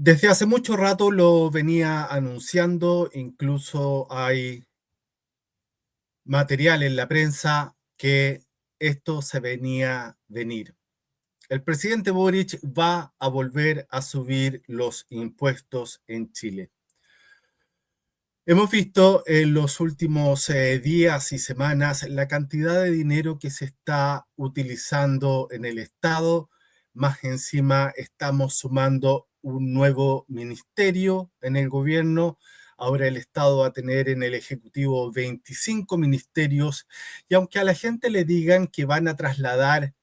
Desde hace mucho rato lo venía anunciando, incluso hay material en la prensa que esto se venía venir. El presidente Boric va a volver a subir los impuestos en Chile. Hemos visto en los últimos días y semanas la cantidad de dinero que se está utilizando en el Estado. Más encima estamos sumando un nuevo ministerio en el gobierno. Ahora el Estado va a tener en el Ejecutivo 25 ministerios y aunque a la gente le digan que van a trasladar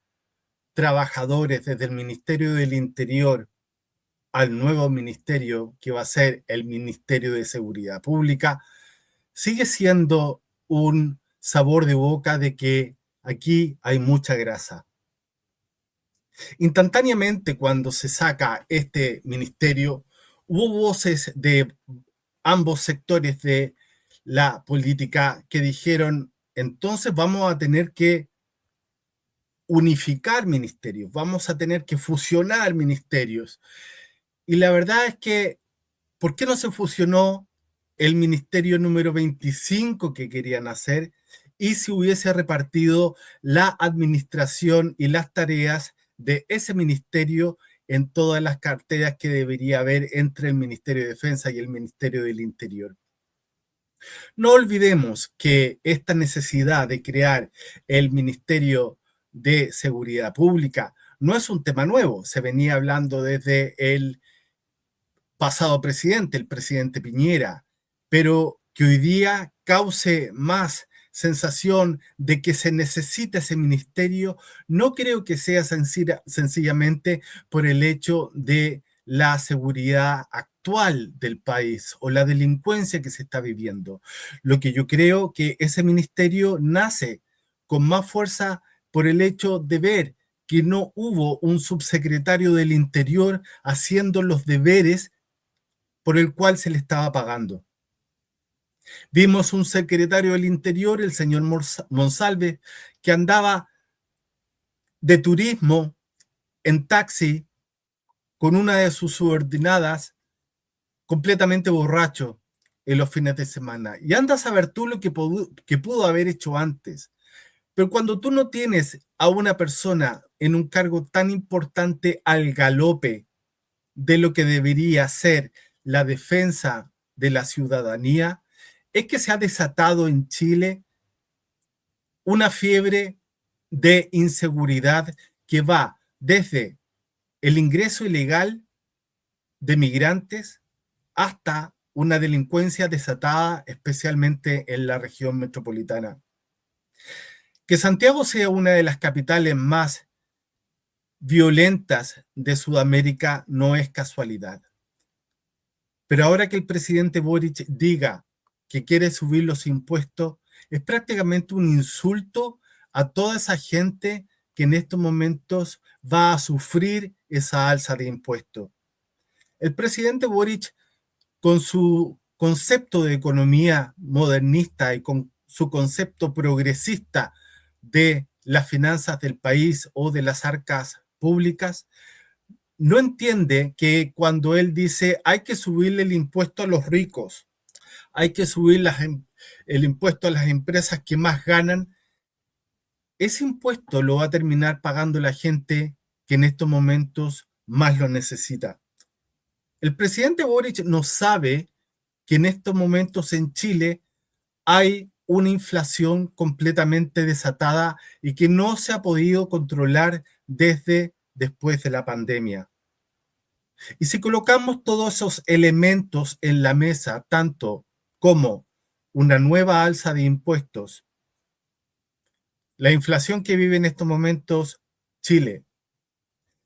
trabajadores desde el Ministerio del Interior al nuevo ministerio que va a ser el Ministerio de Seguridad Pública, sigue siendo un sabor de boca de que aquí hay mucha grasa. Instantáneamente, cuando se saca este ministerio, hubo voces de ambos sectores de la política que dijeron, entonces vamos a tener que unificar ministerios, vamos a tener que fusionar ministerios. Y la verdad es que, ¿por qué no se fusionó el ministerio número 25 que querían hacer y se hubiese repartido la administración y las tareas de ese ministerio en todas las carteras que debería haber entre el Ministerio de Defensa y el Ministerio del Interior? No olvidemos que esta necesidad de crear el Ministerio de Seguridad Pública no es un tema nuevo, se venía hablando desde el pasado presidente, el presidente Piñera, pero que hoy día cause más sensación de que se necesita ese ministerio, no creo que sea sencillamente por el hecho de la seguridad actual del país o la delincuencia que se está viviendo. Lo que yo creo que ese ministerio nace con más fuerza por el hecho de ver que no hubo un subsecretario del Interior haciendo los deberes por el cual se le estaba pagando. Vimos un secretario del Interior, el señor Monsalve, que andaba de turismo en taxi con una de sus subordinadas completamente borracho en los fines de semana. Y anda a saber tú lo que pudo haber hecho antes. Pero cuando tú no tienes a una persona en un cargo tan importante al galope de lo que debería ser la defensa de la ciudadanía, es que se ha desatado en Chile una fiebre de inseguridad que va desde el ingreso ilegal de migrantes hasta una delincuencia desatada, especialmente en la región metropolitana. Que Santiago sea una de las capitales más violentas de Sudamérica no es casualidad. Pero ahora que el presidente Boric diga que quiere subir los impuestos, es prácticamente un insulto a toda esa gente que en estos momentos va a sufrir esa alza de impuestos. El presidente Boric, con su concepto de economía modernista y con su concepto progresista de las finanzas del país o de las arcas públicas, no entiende que cuando él dice hay que subirle el impuesto a los ricos, hay que subir el impuesto a las empresas que más ganan, ese impuesto lo va a terminar pagando la gente que en estos momentos más lo necesita. El presidente Boric no sabe que en estos momentos en Chile hay una inflación completamente desatada y que no se ha podido controlar desde después de la pandemia. Y si colocamos todos esos elementos en la mesa, tanto como una nueva alza de impuestos, la inflación que vive en estos momentos Chile,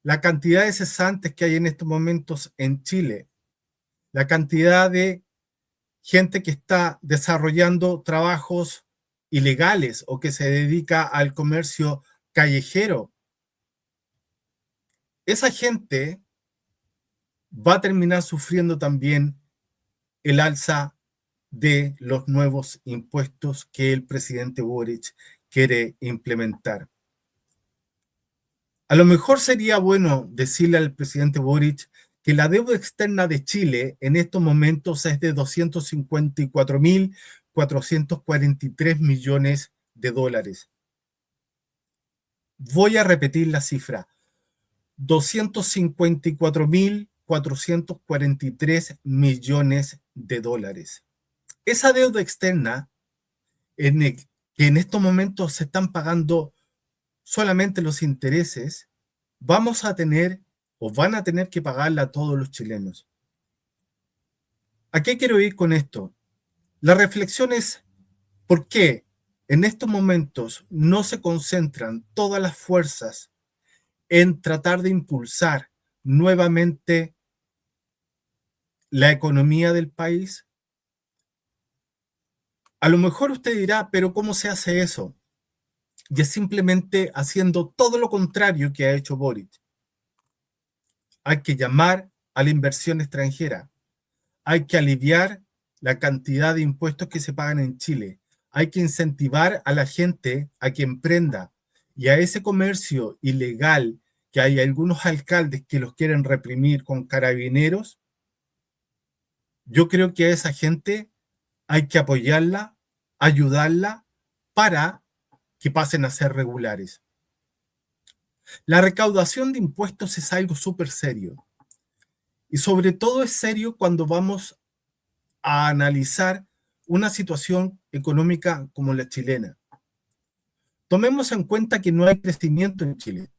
la cantidad de cesantes que hay en estos momentos en Chile, la cantidad de gente que está desarrollando trabajos ilegales o que se dedica al comercio callejero, esa gente va a terminar sufriendo también el alza de los nuevos impuestos que el presidente Boric quiere implementar. A lo mejor sería bueno decirle al presidente Boric que la deuda externa de Chile en estos momentos es de 254.443 millones de dólares. Voy a repetir la cifra. 254.443 millones de dólares. Esa deuda externa que en estos momentos se están pagando solamente los intereses, vamos a tener o van a tener que pagarla a todos los chilenos. ¿A qué quiero ir con esto? La reflexión es por qué en estos momentos no se concentran todas las fuerzas en tratar de impulsar nuevamente la economía del país. A lo mejor usted dirá, pero ¿cómo se hace eso? Y es simplemente haciendo todo lo contrario que ha hecho Boric. Hay que llamar a la inversión extranjera. Hay que aliviar la cantidad de impuestos que se pagan en Chile. Hay que incentivar a la gente a que emprenda y a ese comercio ilegal que hay algunos alcaldes que los quieren reprimir con carabineros. Yo creo que a esa gente hay que apoyarla, ayudarla para que pasen a ser regulares. La recaudación de impuestos es algo súper serio. Y sobre todo es serio cuando vamos a analizar una situación económica como la chilena. Tomemos en cuenta que no hay crecimiento en Chile.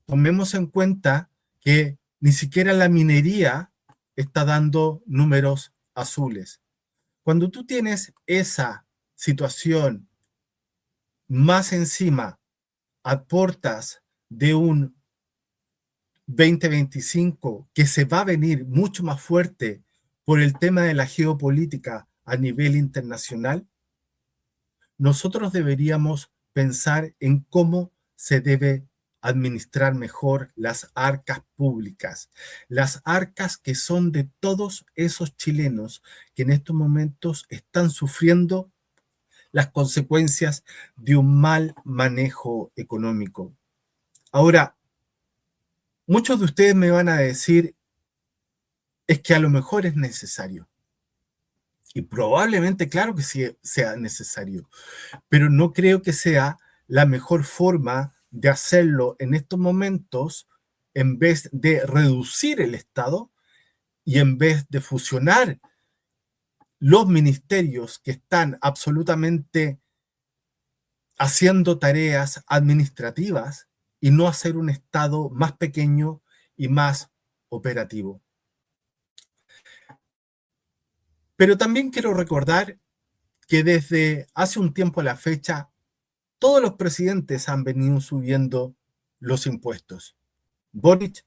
Tomemos en cuenta que ni siquiera la minería está dando números azules. Cuando tú tienes esa situación más encima a puertas de un 2025 que se va a venir mucho más fuerte por el tema de la geopolítica a nivel internacional, nosotros deberíamos pensar en cómo se debe administrar mejor las arcas públicas, las arcas que son de todos esos chilenos que en estos momentos están sufriendo las consecuencias de un mal manejo económico. Ahora, muchos de ustedes me van a decir, es que a lo mejor es necesario. Y probablemente, claro que sí sea necesario, pero no creo que sea la mejor forma de hacerlo en estos momentos en vez de reducir el Estado y en vez de fusionar los ministerios que están absolutamente haciendo tareas administrativas y no hacer un Estado más pequeño y más operativo. Pero también quiero recordar que desde hace un tiempo a la fecha, todos los presidentes han venido subiendo los impuestos. Boric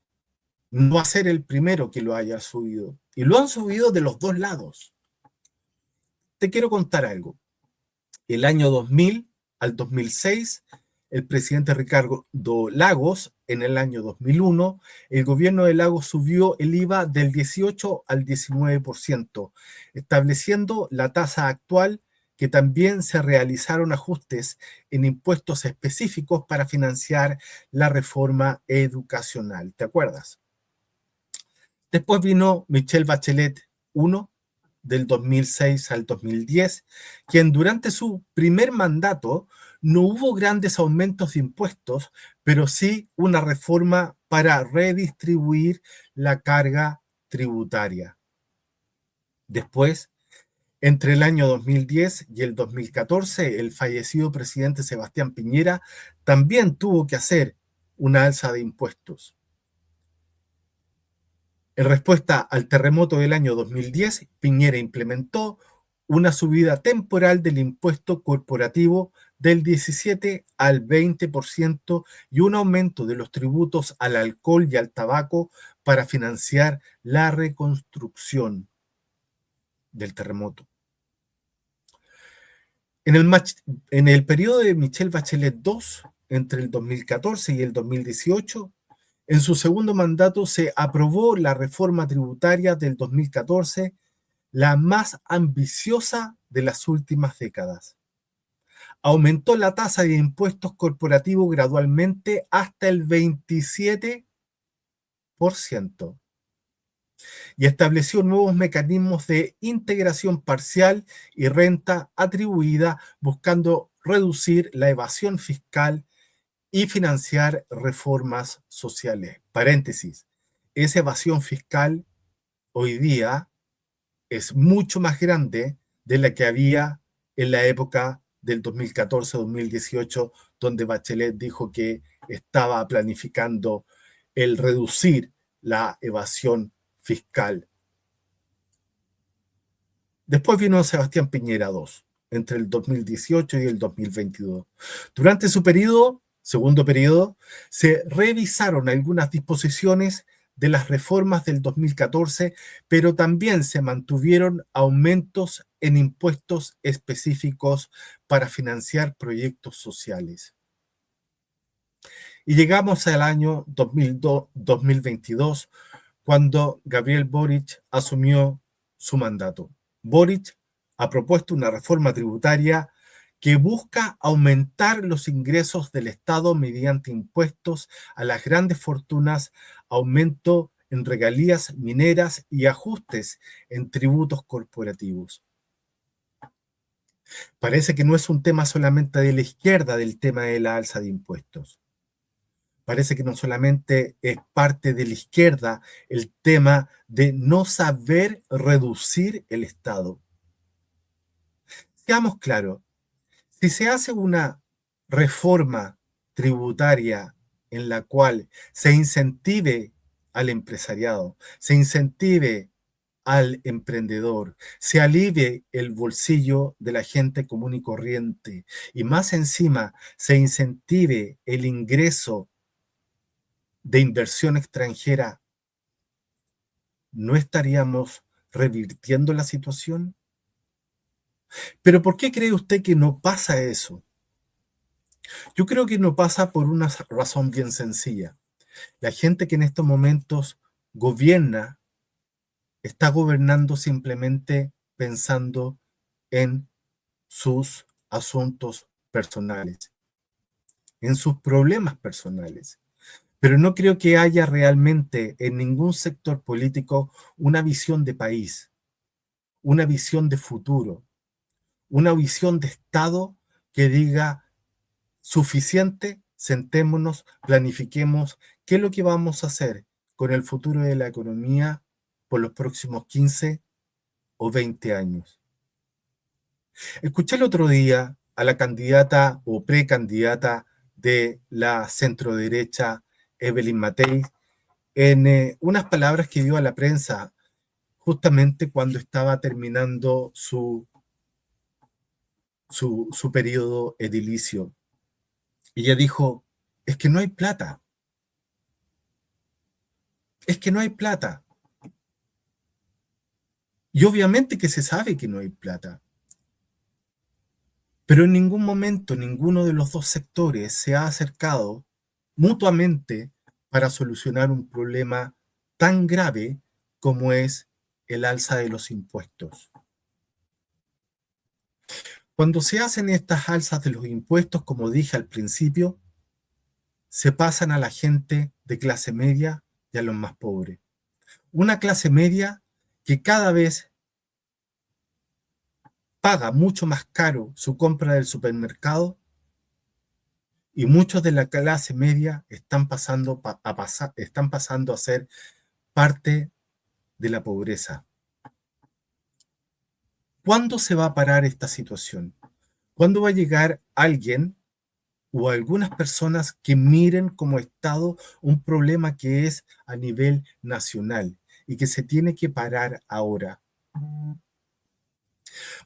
no va a ser el primero que lo haya subido. Y lo han subido de los dos lados. Te quiero contar algo. El año 2000 al 2006, el presidente Ricardo Lagos, en el año 2001, el gobierno de Lagos subió el IVA del 18 al 19%, estableciendo la tasa actual, que también se realizaron ajustes en impuestos específicos para financiar la reforma educacional. ¿Te acuerdas? Después vino Michelle Bachelet I, del 2006 al 2010, quien durante su primer mandato no hubo grandes aumentos de impuestos, pero sí una reforma para redistribuir la carga tributaria. Después, entre el año 2010 y el 2014, el fallecido presidente Sebastián Piñera también tuvo que hacer una alza de impuestos. En respuesta al terremoto del año 2010, Piñera implementó una subida temporal del impuesto corporativo del 17 al 20% y un aumento de los tributos al alcohol y al tabaco para financiar la reconstrucción del terremoto. En el periodo de Michelle Bachelet II, entre el 2014 y el 2018, en su segundo mandato se aprobó la reforma tributaria del 2014, la más ambiciosa de las últimas décadas. Aumentó la tasa de impuestos corporativos gradualmente hasta el 27%. y estableció nuevos mecanismos de integración parcial y renta atribuida, buscando reducir la evasión fiscal y financiar reformas sociales. Paréntesis, esa evasión fiscal hoy día es mucho más grande de la que había en la época del 2014-2018, donde Bachelet dijo que estaba planificando el reducir la evasión fiscal. Después vino Sebastián Piñera II, entre el 2018 y el 2022. Durante su periodo, segundo periodo, se revisaron algunas disposiciones de las reformas del 2014, pero también se mantuvieron aumentos en impuestos específicos para financiar proyectos sociales. Y llegamos al año 2022, cuando Gabriel Boric asumió su mandato. Boric ha propuesto una reforma tributaria que busca aumentar los ingresos del Estado mediante impuestos a las grandes fortunas, aumento en regalías mineras y ajustes en tributos corporativos. Parece que no es un tema solamente de la izquierda del tema de la alza de impuestos. Parece que no solamente es parte de la izquierda el tema de no saber reducir el Estado. Seamos claros, si se hace una reforma tributaria en la cual se incentive al empresariado, se incentive al emprendedor, se alivie el bolsillo de la gente común y corriente y más encima se incentive el ingreso de inversión extranjera, ¿no estaríamos revirtiendo la situación? Pero ¿por qué cree usted que no pasa eso? Yo creo que no pasa por una razón bien sencilla. La gente que en estos momentos gobierna está gobernando simplemente pensando en sus asuntos personales, en sus problemas personales. Pero no creo que haya realmente en ningún sector político una visión de país, una visión de futuro, una visión de Estado que diga suficiente, sentémonos, planifiquemos qué es lo que vamos a hacer con el futuro de la economía por los próximos 15 o 20 años. Escuché el otro día a la candidata o precandidata de la centroderecha, Evelyn Matei, en unas palabras que dio a la prensa justamente cuando estaba terminando su periodo edilicio. Ella dijo, es que no hay plata, es que no hay plata. Y obviamente que se sabe que no hay plata. Pero en ningún momento ninguno de los dos sectores se ha acercado mutuamente para solucionar un problema tan grave como es el alza de los impuestos. Cuando se hacen estas alzas de los impuestos, como dije al principio, se pasan a la gente de clase media y a los más pobres. Una clase media que cada vez paga mucho más caro su compra del supermercado y muchos de la clase media están pasando a ser parte de la pobreza. ¿Cuándo se va a parar esta situación? ¿Cuándo va a llegar alguien o algunas personas que miren como Estado un problema que es a nivel nacional y que se tiene que parar ahora?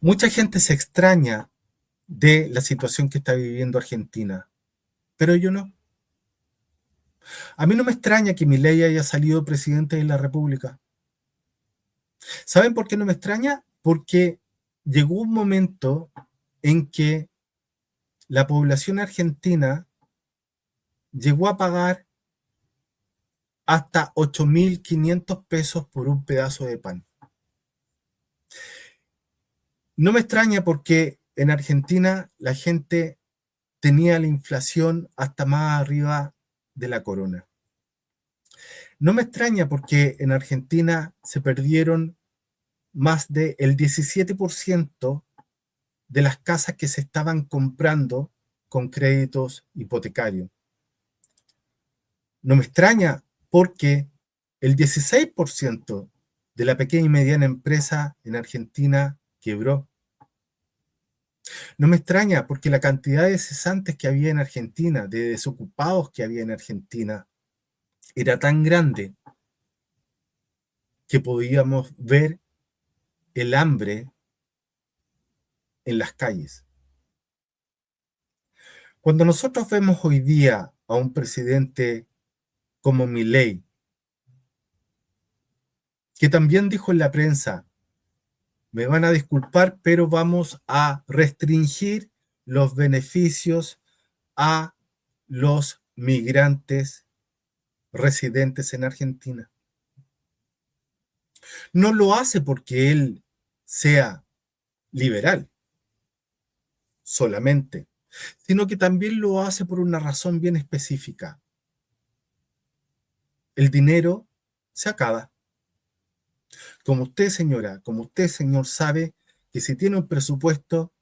Mucha gente se extraña de la situación que está viviendo Argentina, pero yo no. A mí no me extraña que Milei haya salido presidente de la República. ¿Saben por qué no me extraña? Porque llegó un momento en que la población argentina llegó a pagar hasta 8.500 pesos por un pedazo de pan. No me extraña porque en Argentina la gente tenía la inflación hasta más arriba de la corona. No me extraña porque en Argentina se perdieron más del 17% de las casas que se estaban comprando con créditos hipotecarios. No me extraña porque el 16% de la pequeña y mediana empresa en Argentina quebró. No me extraña porque la cantidad de cesantes que había en Argentina, de desocupados que había en Argentina, era tan grande que podíamos ver el hambre en las calles. Cuando nosotros vemos hoy día a un presidente como Milei, que también dijo en la prensa, me van a disculpar, pero vamos a restringir los beneficios a los migrantes residentes en Argentina. No lo hace porque él sea liberal solamente, sino que también lo hace por una razón bien específica. El dinero se acaba. Como usted, señora, como usted, señor, sabe que si tiene un presupuesto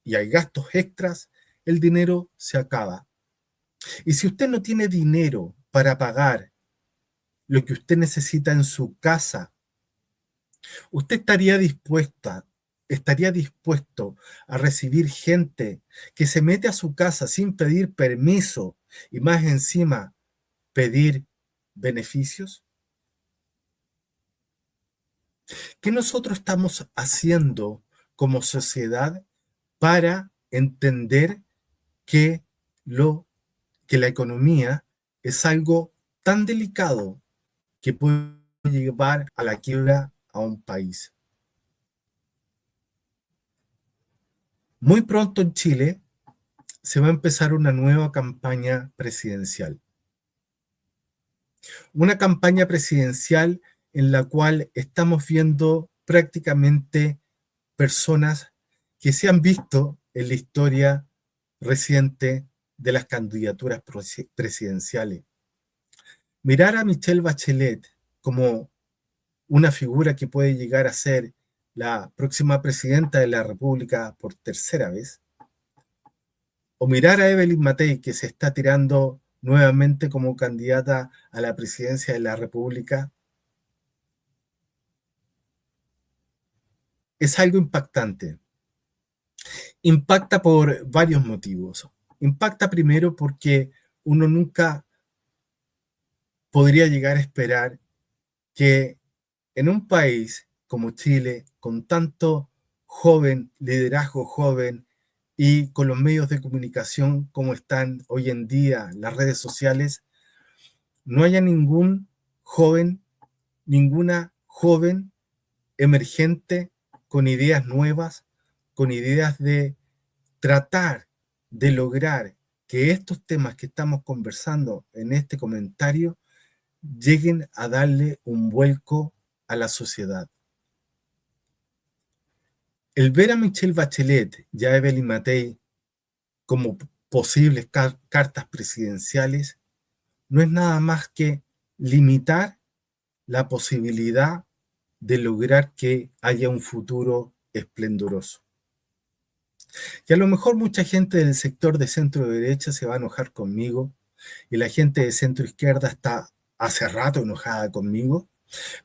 y hay gastos extras, el dinero se acaba. Y si usted no tiene dinero para pagar lo que usted necesita en su casa, usted estaría dispuesto a recibir gente que se mete a su casa sin pedir permiso y más encima pedir beneficios. ¿Qué nosotros estamos haciendo como sociedad para entender que, lo, que la economía es algo tan delicado que puede llevar a la quiebra a un país? Muy pronto en Chile se va a empezar una nueva campaña presidencial. Una campaña presidencial en la cual estamos viendo prácticamente personas que se han visto en la historia reciente de las candidaturas presidenciales. Mirar a Michelle Bachelet como una figura que puede llegar a ser la próxima presidenta de la República por tercera vez, o mirar a Evelyn Matei, que se está tirando nuevamente como candidata a la presidencia de la República, es algo impactante. Impacta por varios motivos. Impacta primero porque uno nunca podría llegar a esperar que en un país como Chile, con tanto joven, liderazgo joven y con los medios de comunicación como están hoy en día las redes sociales, no haya ningún joven, ninguna joven emergente con ideas nuevas, con ideas de tratar de lograr que estos temas que estamos conversando en este comentario lleguen a darle un vuelco a la sociedad. El ver a Michelle Bachelet y a Evelyn Matei como posibles cartas presidenciales no es nada más que limitar la posibilidad de lograr que haya un futuro esplendoroso. Y a lo mejor mucha gente del sector de centro derecha se va a enojar conmigo y la gente de centro izquierda está hace rato enojada conmigo,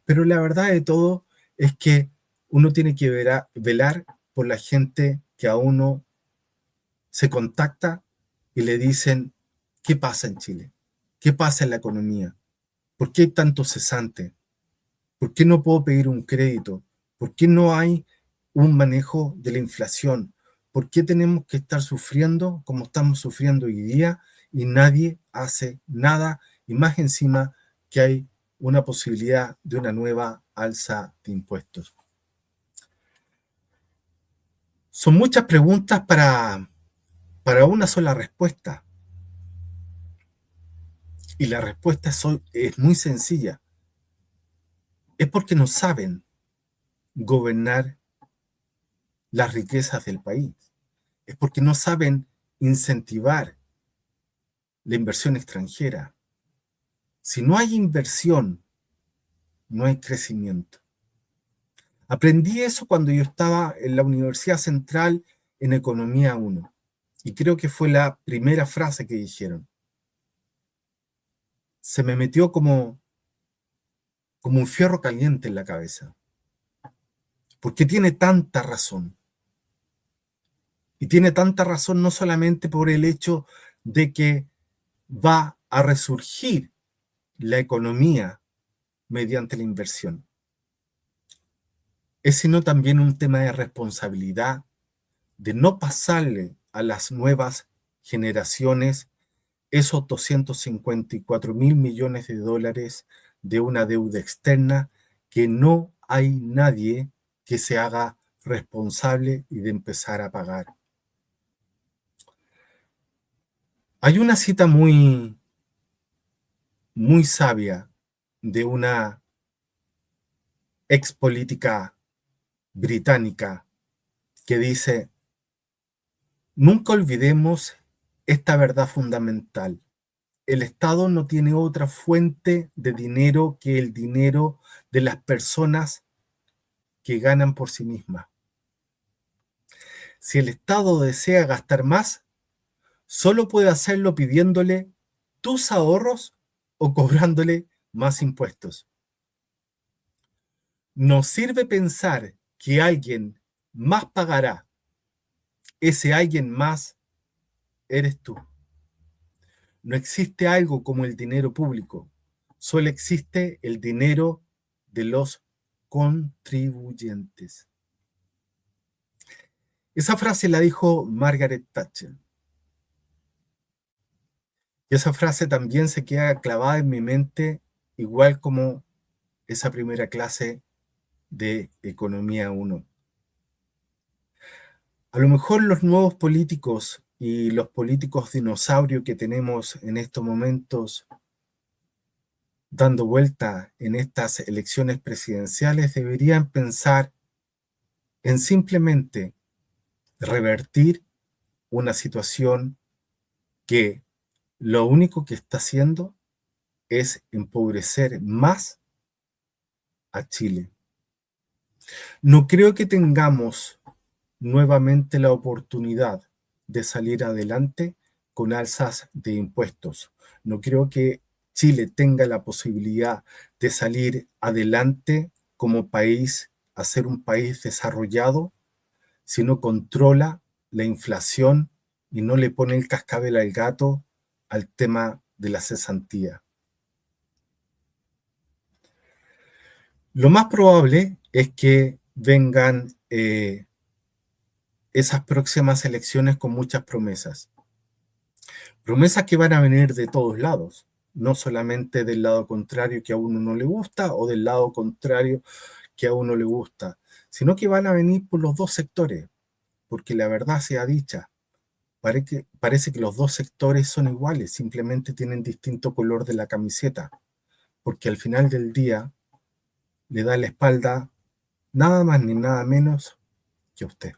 pero la verdad de todo es que uno tiene que velar por la gente que a uno se contacta y le dicen, ¿qué pasa en Chile? ¿Qué pasa en la economía? ¿Por qué hay tanto cesante? ¿Por qué no puedo pedir un crédito? ¿Por qué no hay un manejo de la inflación? ¿Por qué tenemos que estar sufriendo como estamos sufriendo hoy día y nadie hace nada? Y más encima que hay una posibilidad de una nueva alza de impuestos. Son muchas preguntas para una sola respuesta. Y la respuesta es muy sencilla. Es porque no saben gobernar las riquezas del país. Es porque no saben incentivar la inversión extranjera. Si no hay inversión, no hay crecimiento. Aprendí eso cuando yo estaba en la Universidad Central en Economía 1. Y creo que fue la primera frase que dijeron. Se me metió como un fierro caliente en la cabeza. Porque tiene tanta razón. Y tiene tanta razón no solamente por el hecho de que va a resurgir la economía mediante la inversión, es sino también un tema de responsabilidad, de no pasarle a las nuevas generaciones esos 254.000 millones de dólares de una deuda externa que no hay nadie que se haga responsable y de empezar a pagar. Hay una cita muy, muy sabia de una ex política británica que dice: nunca olvidemos esta verdad fundamental. El Estado no tiene otra fuente de dinero que el dinero de las personas que ganan por sí mismas. Si el Estado desea gastar más, solo puede hacerlo pidiéndole tus ahorros o cobrándole más impuestos. Nos sirve pensar que alguien más pagará. Ese alguien más eres tú. No existe algo como el dinero público, solo existe el dinero de los contribuyentes. Esa frase la dijo Margaret Thatcher. Y esa frase también se queda clavada en mi mente, igual como esa primera clase de Economía 1. A lo mejor los nuevos políticos y los políticos dinosaurios que tenemos en estos momentos dando vuelta en estas elecciones presidenciales deberían pensar en simplemente revertir una situación que lo único que está haciendo es empobrecer más a Chile. No creo que tengamos nuevamente la oportunidad de salir adelante con alzas de impuestos. No creo que Chile tenga la posibilidad de salir adelante como país, a ser un país desarrollado, si no controla la inflación y no le pone el cascabel al gato al tema de la cesantía. Lo más probable es que vengan esas próximas elecciones con muchas promesas. Promesas que van a venir de todos lados, no solamente del lado contrario que a uno no le gusta o del lado contrario que a uno le gusta, sino que van a venir por los dos sectores, porque la verdad sea dicha, parece que los dos sectores son iguales, simplemente tienen distinto color de la camiseta, porque al final del día le da la espalda nada más ni nada menos que a usted.